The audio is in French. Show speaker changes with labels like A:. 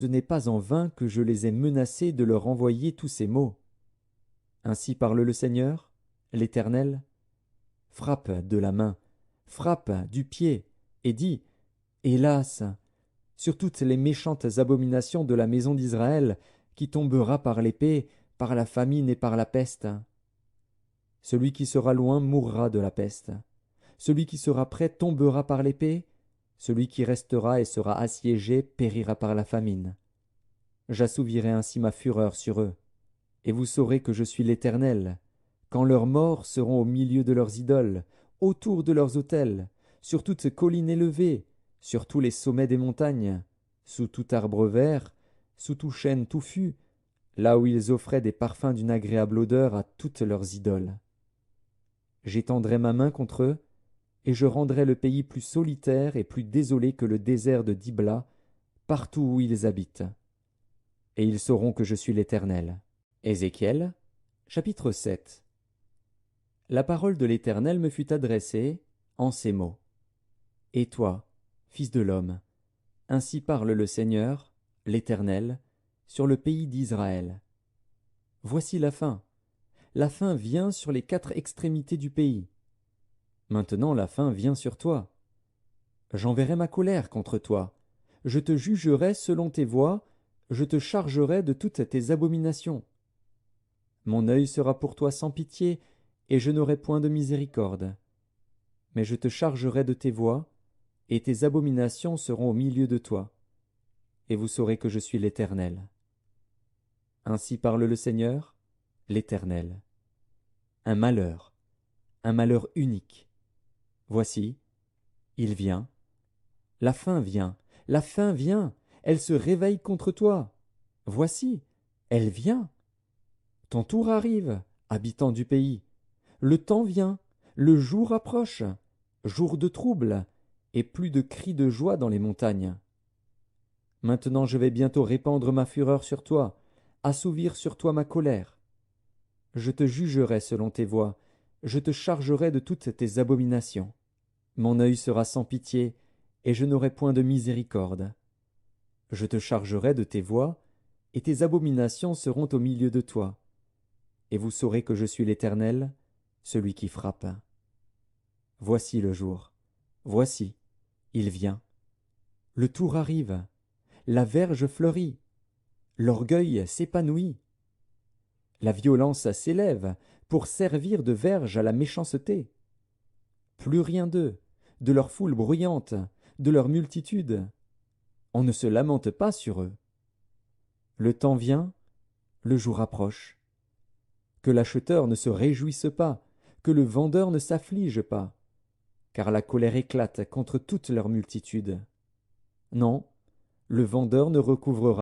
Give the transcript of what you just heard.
A: Ce n'est pas en vain que je les ai menacés de leur envoyer tous ces maux. Ainsi parle le Seigneur, l'Éternel. Frappe de la main, frappe du pied, et dis, hélas, sur toutes les méchantes abominations de la maison d'Israël, qui tombera par l'épée, par la famine et par la peste. Celui qui sera loin mourra de la peste. Celui qui sera près tombera par l'épée. Celui qui restera et sera assiégé périra par la famine. J'assouvirai ainsi ma fureur sur eux. Et vous saurez que je suis l'Éternel, quand leurs morts seront au milieu de leurs idoles, autour de leurs autels, sur toute colline élevée, sur tous les sommets des montagnes, sous tout arbre vert, sous tout chêne touffu, là où ils offraient des parfums d'une agréable odeur à toutes leurs idoles. J'étendrai ma main contre eux, et je rendrai le pays plus solitaire et plus désolé que le désert de Dibla, partout où ils habitent. Et ils sauront que je suis l'Éternel. Ézéchiel, chapitre 7. La parole de l'Éternel me fut adressée en ces mots. Et toi, fils de l'homme, ainsi parle le Seigneur, l'Éternel, sur le pays d'Israël. Voici la faim vient sur les 4 extrémités du pays. Maintenant la faim vient sur toi. J'enverrai ma colère contre toi, je te jugerai selon tes voies, je te chargerai de toutes tes abominations. Mon œil sera pour toi sans pitié, et je n'aurai point de miséricorde. Mais je te chargerai de tes voies, et tes abominations seront au milieu de toi. Et vous saurez que je suis l'Éternel. Ainsi parle le Seigneur, l'Éternel. Un malheur unique. Voici, il vient. La faim vient, la faim vient, elle se réveille contre toi. Voici, elle vient. Ton tour arrive, habitant du pays. Le temps vient, le jour approche, jour de trouble, et plus de cris de joie dans les montagnes. Maintenant je vais bientôt répandre ma fureur sur toi, assouvir sur toi ma colère. Je te jugerai selon tes voies, je te chargerai de toutes tes abominations. Mon œil sera sans pitié, et je n'aurai point de miséricorde. Je te chargerai de tes voies, et tes abominations seront au milieu de toi. Et vous saurez que je suis l'Éternel, celui qui frappe. Voici le jour. Voici, il vient. Le tour arrive. La verge fleurit. L'orgueil s'épanouit. La violence s'élève pour servir de verge à la méchanceté. Plus rien d'eux, de leur foule bruyante, de leur multitude. On ne se lamente pas sur eux. Le temps vient, le jour approche. Que l'acheteur ne se réjouisse pas, que le vendeur ne s'afflige pas, car la colère éclate contre toute leur multitude. Non, le vendeur ne recouvrera